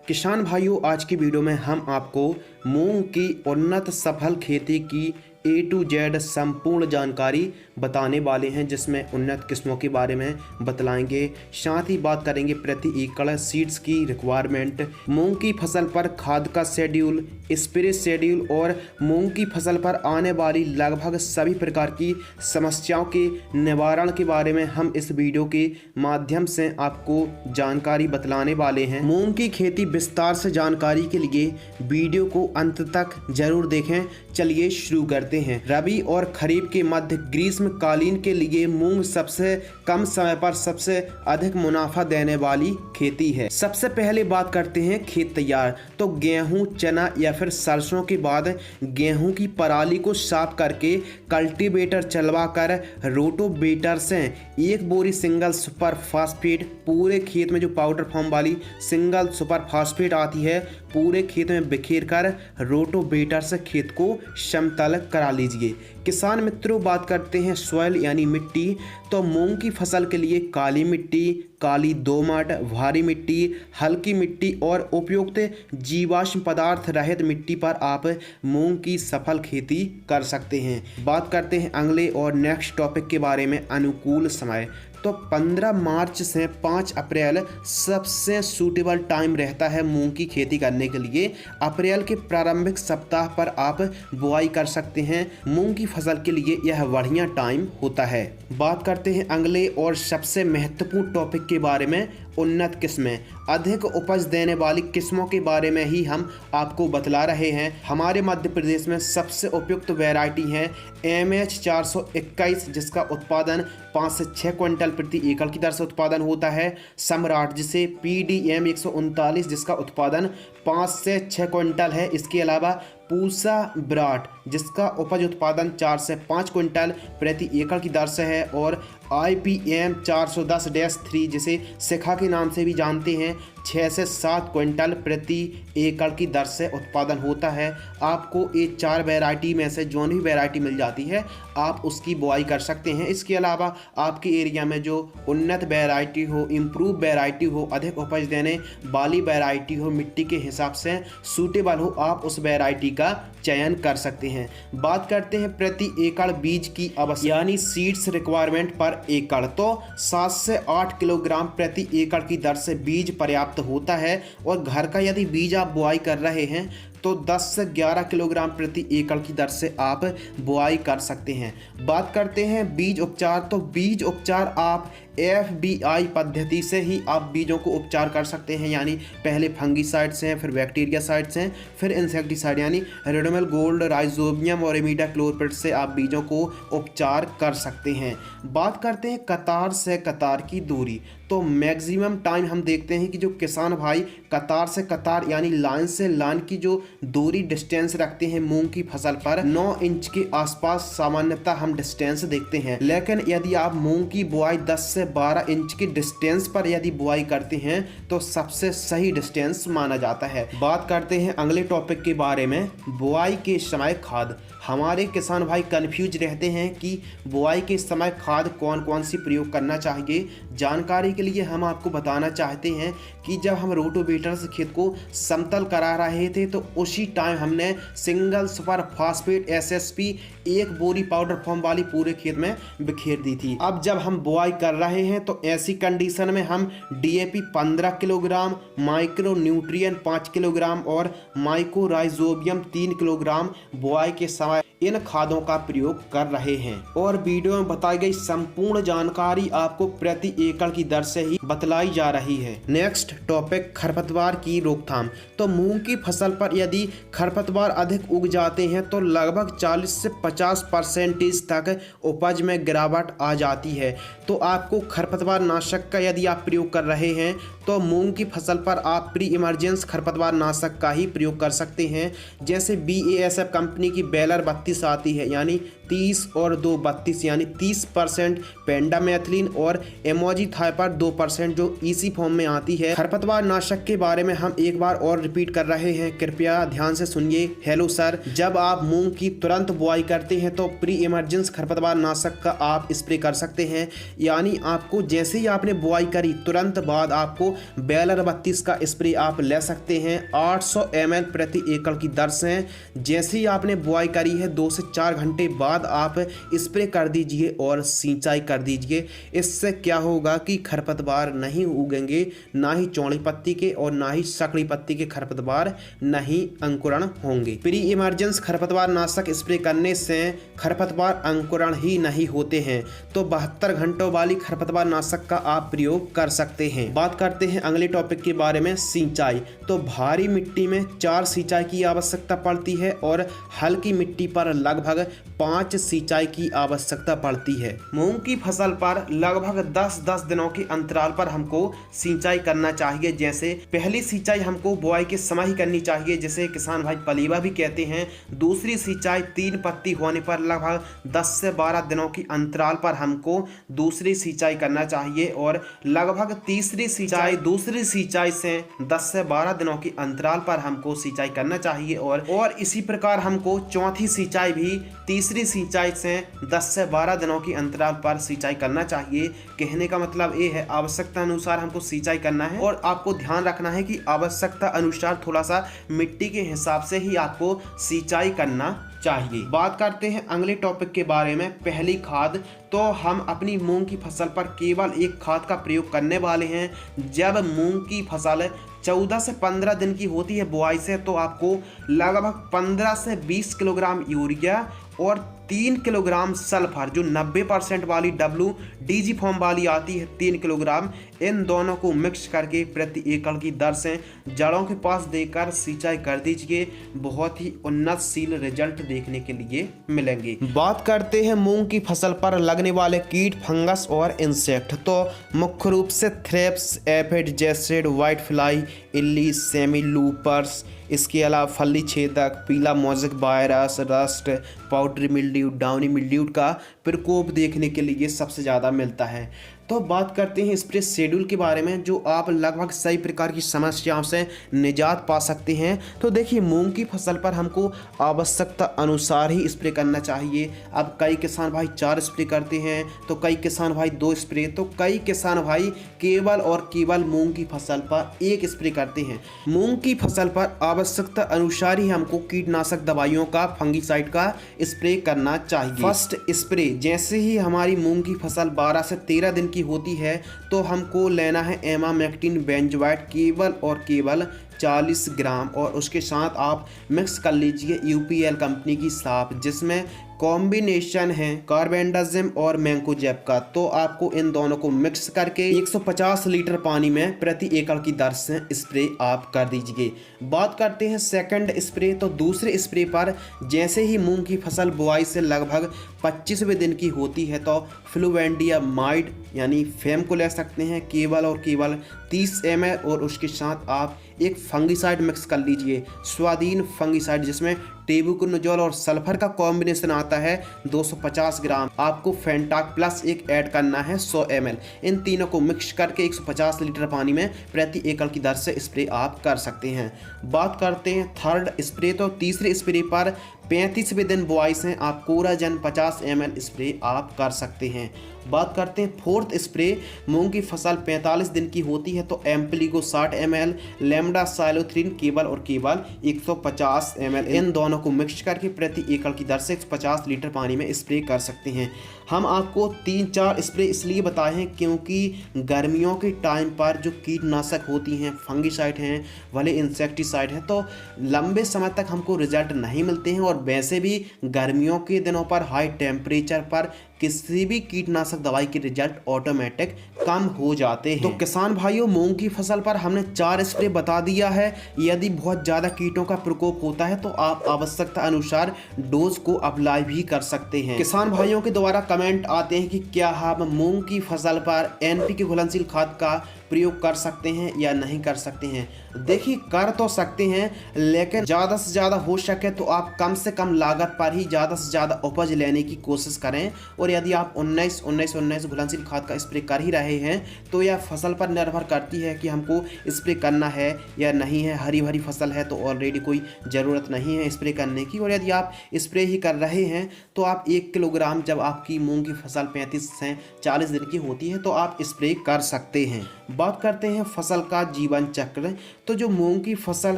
किसान भाइयों, आज की वीडियो में हम आपको मूंग की उन्नत सफल खेती की A to Z संपूर्ण जानकारी बताने वाले हैं, जिसमें उन्नत किस्मों के बारे में बतलाएंगे। साथ ही बात करेंगे प्रति एकड़ सीड्स की रिक्वायरमेंट, मूंग की फसल पर खाद का शेड्यूल, स्प्रे शेड्यूल और मूंग की फसल पर आने वाली लगभग सभी प्रकार की समस्याओं के निवारण के बारे में हम इस वीडियो के माध्यम से आपको जानकारी बतलाने वाले हैं। मूंग की खेती विस्तार से जानकारी के लिए वीडियो को अंत तक जरूर देखें। चलिए शुरू करते हैं। रबी और खरीफ के मध्य ग्रीष्मकालीन के लिए मूंग सबसे कम समय पर सबसे अधिक मुनाफा देने वाली खेती है। सबसे पहले बात करते हैं खेत तैयार। तो गेहूं, चना या फिर सरसों के बाद गेहूं की पराली को साफ करके कल्टीवेटर चलवाकर रोटोवेटर से एक बोरी सिंगल सुपर फास्फेट पूरे खेत में, जो पाउडर फॉर्म वाली सिंगल सुपर फास्फेट आती है, पूरे खेत में बिखेर कर रोटोवेटर से खेत को समतल करा लीजिए। किसान मित्रों, बात करते हैं सॉइल यानी मिट्टी। तो मूंग की फसल के लिए काली मिट्टी, काली दोमट, भारी मिट्टी, हल्की मिट्टी और उपयुक्त जीवाश्म पदार्थ रहित मिट्टी पर आप मूंग की सफल खेती कर सकते हैं। बात करते हैं अगले और नेक्स्ट टॉपिक के बारे में, अनुकूल समय। तो 15 मार्च से 5 अप्रैल सबसे सूटेबल टाइम रहता है मूंग की खेती करने के लिए। अप्रैल के प्रारंभिक सप्ताह पर आप बुआई कर सकते हैं। मूंग की फसल के लिए यह बढ़िया टाइम होता है। बात करते हैं अगले और सबसे महत्वपूर्ण टॉपिक के बारे में, उन्नत किस्में। अधिक उपज देने वाली किस्मों के बारे में ही हम आपको बतला रहे हैं। हमारे मध्य प्रदेश में सबसे उपयुक्त वैरायटी है MH 421, जिसका उत्पादन 5 से 6 क्विंटल प्रति एकड़ की दर से उत्पादन होता है। सम्राट, जिसे PDM 139, जिसका उत्पादन 5 से 6 क्विंटल है। इसके अलावा पूसा ब्राट, जिसका उपज उत्पादन 4 से 5 क्विंटल प्रति एकड़ की दर से है। और IPM 410-3, जिसे शिखा के नाम से भी जानते हैं, 6 से 7 क्विंटल प्रति एकड़ की दर से उत्पादन होता है। आपको ये 4 वैरायटी में से जो भी वैरायटी मिल जाती है, आप उसकी बुआई कर सकते हैं। इसके अलावा आपके एरिया में जो उन्नत वैरायटी हो, इम्प्रूव वैरायटी हो, अधिक उपज देने वाली वैरायटी हो, मिट्टी के हिसाब से सूटेबल हो, आप उस वैरायटी का चयन कर सकते हैं। बात करते हैं प्रति एकड़ बीज की आवश्यकता यानी सीड्स रिक्वायरमेंट पर एकड़। तो 7 से 8 किलोग्राम प्रति एकड़ की दर से बीज पर्याप्त होता है। और घर का यदि बीज आप बुआई कर रहे हैं तो 10 से 11 किलोग्राम प्रति एकड़ की दर से आप बुआई कर सकते हैं। बात करते हैं बीज उपचार। तो बीज उपचार आप FBI पद्धति से ही आप बीजों को उपचार कर सकते हैं, यानी पहले फंगीसाइड से, फिर बैक्टीरिया साइड से, फिर इंसेक्टिसाइड यानी रेडोमिल गोल्ड, राइजोबियम और इमिडाक्लोप्रिड से आप बीजों को उपचार कर सकते हैं। बात करते हैं कतार से कतार की दूरी। तो मैक्सिमम टाइम हम देखते हैं कि जो किसान भाई कतार से कतार यानी लाइन से लाइन की जो दूरी डिस्टेंस रखते हैं मूंग की फसल पर, 9 इंच के आसपास सामान्यतः हम डिस्टेंस देखते हैं। लेकिन यदि आप मूंग की बुआई 10 से 12 इंच की डिस्टेंस पर यदि बुआई करते हैं तो सबसे सही डिस्टेंस माना जाता है। बात करते हैं अगले टॉपिक के बारे में, बुआई के समय खाद। हमारे किसान भाई कंफ्यूज रहते हैं कि बुआई के समय खाद कौन कौन सी प्रयोग करना चाहिए। जानकारी के लिए हम आपको बताना चाहते हैं कि जब हम रोटोवेटर से खेत को समतल करा रहे थे तो उसी टाइम हमने सिंगल सुपर फास्फेट SSP 1 बोरी पाउडर फॉर्म वाली पूरे खेत में बिखेर दी थी। अब जब हम बुआई कर रहे हैं तो ऐसी कंडीशन में हम DAP 15 kilogram, micro nutrient 5 kilogram और माइक्रोराइजोबियम 3 किलोग्राम बुआई के समय इन खादों का प्रयोग कर रहे हैं। और वीडियो में बताई गई संपूर्ण जानकारी आपको प्रति एकड़ की दर से ही बतलाई जा रही है। नेक्स्ट टॉपिक, खरपतवार की रोकथाम। तो मूंग की फसल पर यदि खरपतवार अधिक उग जाते हैं तो लगभग 40 से 50% तक उपज में गिरावट आ जाती है। तो आपको खरपतवार नाशक का यदि आप प्रयोग कर रहे हैं तो मूंग की फसल पर आप प्री इमरजेंस खरपतवार नाशक का ही प्रयोग कर सकते हैं, जैसे BASF कंपनी की बेलर बेलर 32 आती है, यानी 30 और 2 32, यानी 30% पेंडामेथिलीन और एमोजीथाइपर 2% जो ईसी फॉर्म में आती है। खरपतवार नाशक के बारे में हम एक बार और रिपीट कर रहे हैं, कृपया ध्यान से सुनिए। हेलो सर, जब आप मूंग की तुरंत बुआई करते हैं तो प्री इमरजेंस खरपतवार नाशक का आप स्प्रे कर सकते हैं, यानी आपको जैसे ही आपने बुआई करी तुरंत बाद आपको बेलर 32 का स्प्रे आप ले सकते हैं 800 ml प्रति एकड़ की दर से। जैसे ही आपने बुआई करी है 2 से 4 घंटे बाद आप स्प्रे कर दीजिए और सिंचाई कर दीजिए। इससे क्या होगा कि खरपतवार नहीं उगेंगे, ना ही चौड़ी पत्ती के और ना ही सकड़ी पत्ती के खरपतवार नहीं अंकुरण होंगे। प्री इमरजेंस खरपतवार नाशक स्प्रे करने से खरपतवार अंकुरण ही नहीं होते हैं, तो 72 घंटों वाली खरपतवार नाशक का आप प्रयोग कर सकते हैं। बात करते हैं अगले टॉपिक के बारे में, सिंचाई। तो भारी मिट्टी में 4 सिंचाई की आवश्यकता पड़ती है और हल्की मिट्टी पर लगभग 5 सिंचाई की आवश्यकता पड़ती है। मूंग की फसल पर लगभग 10-10 दिनों के अंतराल पर हमको सिंचाई करना चाहिए। जैसे पहली सिंचाई हमको बुआई के समय ही करनी चाहिए, जिसे किसान भाई पलीवा भी कहते हैं। दूसरी सिंचाई 3 पत्ती होने पर लगभग 10 से 12 दिनों की अंतराल पर हमको दूसरी सिंचाई करना चाहिए और लगभग तीसरी सिंचाई दूसरी सिंचाई से 10 से 12 दिनों की अंतराल पर हमको सिंचाई करना चाहिए और इसी प्रकार हमको चौथी सिंचाई भी तीसरी सिंचाई से 10 से 12 दिनों की अंतराल पर सिंचाई करना चाहिए। कहने का मतलब ये है आवश्यकता अनुसार हमको सिंचाई करना है और आपको ध्यान रखना है कि आवश्यकता अनुसार थोड़ा सा मिट्टी के हिसाब से ही आपको सिंचाई करना चाहिए। बात करते हैं अगले टॉपिक के बारे में, पहली खाद। तो हम अपनी मूंग की फसल पर केवल एक खाद का प्रयोग करने वाले हैं। जब मूंग की फसल 14 से 15 दिन की होती है बुआई से, तो आपको लगभग 15 से 20 किलोग्राम यूरिया और 3 किलोग्राम सल्फर जो 90% वाली WDG फॉर्म वाली आती है 3 किलोग्राम, इन दोनों को मिक्स करके प्रति एकड़ की दर से जड़ों के पास देकर सिंचाई कर दीजिए। बहुत ही उन्नतशील रिजल्ट देखने के लिए मिलेंगे। बात करते हैं मूंग की फसल पर लगने वाले कीट, फंगस और इंसेक्ट। तो मुख्य रूप से thrips, aphid, jassid, white fly, इल्ली, सेमी लूपर्स, इसके अलावा फली छेदक, पीला mosaic virus, rust, powdery mildew, downy mildew का प्रकोप देखने के लिए सबसे ज़्यादा मिलता है। तो बात करते हैं स्प्रे शेड्यूल के बारे में, जो आप लगभग सही प्रकार की समस्याओं से निजात पा सकते हैं। तो देखिए, मूंग की फसल पर हमको आवश्यकता अनुसार ही स्प्रे करना चाहिए। अब कई किसान भाई 4 स्प्रे करते हैं, तो कई किसान भाई 2 स्प्रे, तो कई किसान भाई केवल और केवल मूंग की फसल पर 1 स्प्रे करते हैं। मूंग की फसल पर आवश्यकता अनुसार ही हमको कीटनाशक दवाइयों का, फंगीसाइड का स्प्रे करना चाहिए। फर्स्ट स्प्रे, जैसे ही हमारी मूंग की फसल 12 से 13 दिन की होती है, तो हमको लेना है एमामेक्टिन बेंजोएट केवल और केवल 40 ग्राम, और उसके साथ आप मिक्स कर लीजिए UPL कंपनी की साफ, जिसमें कॉम्बिनेशन है कार्बेंडाजिम और मैंकोजेब का। तो आपको इन दोनों को मिक्स करके 150 लीटर पानी में प्रति एकड़ की दर से स्प्रे आप कर दीजिए। बात करते हैं सेकंड स्प्रे। तो दूसरे स्प्रे पर जैसे ही मूंग की फसल बुआई से लगभग 25वें दिन की होती है, तो फ्लुवेंडियामाइड यानी फेम को ले सकते हैं केवल और केवल 30 ml, और उसके साथ आप एक फंगीसाइड मिक्स कर लीजिए, स्वादीन फंगीसाइड, जिसमें टेबुकोनजोल और सल्फर का कॉम्बिनेशन आता है 250 ग्राम। आपको फेंटाक प्लस एक ऐड करना है 100 ml। इन तीनों को मिक्स करके 150 लीटर पानी में प्रति एकड़ की दर से स्प्रे आप कर सकते हैं। बात करते हैं थर्ड स्प्रे। तो तीसरे स्प्रे पर 35वें दिन बुआई से आप कोराजन 50 ml स्प्रे आप कर सकते हैं। बात करते हैं फोर्थ स्प्रे। मूंग की फसल 45 दिन की होती है, तो एम्प्लीगो 60 ml, लैम्डा साइलोथ्रिन केवल और केवल 150 ml, इन दोनों को मिक्स करके प्रति एकड़ की दर से 150 लीटर पानी में स्प्रे कर सकते हैं। हम आपको 3-4 स्प्रे इसलिए बताए हैं क्योंकि गर्मियों के टाइम पर जो कीटनाशक होती हैं, फंगीसाइड हैं, भले इंसेक्टिसाइड हैं, तो लंबे समय तक हमको रिजल्ट नहीं मिलते हैं। और वैसे भी गर्मियों के दिनों पर हाई टेम्परेचर पर किसी भी कीटनाशक दवाई के रिजल्ट ऑटोमेटिक कम हो जाते हैं। तो किसान भाइयों, मूंग की फसल पर हमने 4 स्प्रे बता दिया है। यदि बहुत ज़्यादा कीटों का प्रकोप होता है तो आप आवश्यकता अनुसार डोज को अप्लाई भी कर सकते हैं। किसान भाइयों के द्वारा कमेंट आते हैं कि क्या हम मूंग की फसल पर NPK घुलनशील खाद का प्रयोग कर सकते हैं या नहीं कर सकते हैं। देखिए, कर तो सकते हैं, लेकिन ज़्यादा से ज़्यादा हो सके तो आप कम से कम लागत पर ही ज़्यादा से ज़्यादा उपज लेने की कोशिश करें। और यदि आप 19-19-19 घुलनशील खाद का स्प्रे कर ही रहे हैं तो यह फसल पर निर्भर करती है कि हमको स्प्रे करना है या नहीं है। हरी भरी फसल है तो ऑलरेडी कोई ज़रूरत नहीं है स्प्रे करने की। और यदि आप स्प्रे ही कर रहे हैं तो आप 1 किलोग्राम, जब आपकी मूंग की फसल 35 से 40 दिन की होती है तो आप स्प्रे कर सकते हैं। बात करते हैं फसल का जीवन चक्र। तो जो मूंग की फसल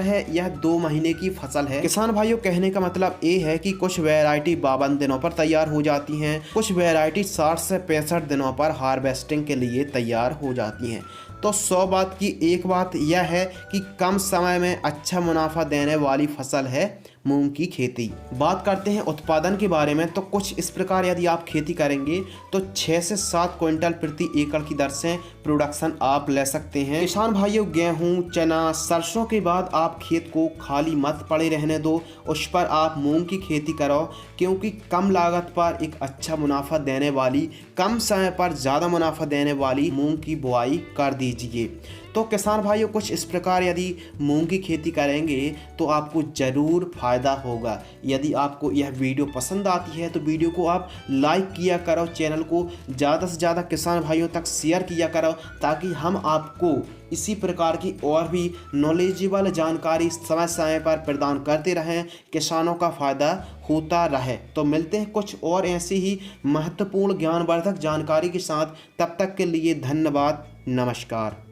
है यह 2 महीने की फसल है। किसान भाइयों, कहने का मतलब ये है कि कुछ वैरायटी 52 दिनों पर तैयार हो जाती हैं, कुछ वैरायटी 60 से 65 दिनों पर हार्वेस्टिंग के लिए तैयार हो जाती हैं। तो 100 बात की एक बात यह है कि कम समय में अच्छा मुनाफा देने वाली फसल है मूंग की खेती। बात करते हैं उत्पादन के बारे में। तो कुछ इस प्रकार यदि आप खेती करेंगे तो 6 से 7 क्विंटल प्रति एकड़ की दर से प्रोडक्शन आप ले सकते हैं। किसान भाइयों, गेहूं, चना, सरसों के बाद आप खेत को खाली मत पड़े रहने दो, उस पर आप मूंग की खेती करो, क्योंकि कम लागत पर एक अच्छा मुनाफा देने वाली, कम समय पर ज़्यादा मुनाफा देने वाली मूंग की बुआई कर दीजिए। तो किसान भाइयों, कुछ इस प्रकार यदि मूंग की खेती करेंगे तो आपको ज़रूर फ़ायदा होगा। यदि आपको यह वीडियो पसंद आती है तो वीडियो को आप लाइक किया करो, चैनल को ज़्यादा से ज़्यादा किसान भाइयों तक शेयर किया करो, ताकि हम आपको इसी प्रकार की और भी नॉलेजेबल जानकारी समय समय पर प्रदान करते रहें, किसानों का फ़ायदा होता रहे। तो मिलते हैं कुछ और ऐसी ही महत्वपूर्ण ज्ञानवर्धक जानकारी के साथ। तब तक के लिए धन्यवाद, नमस्कार।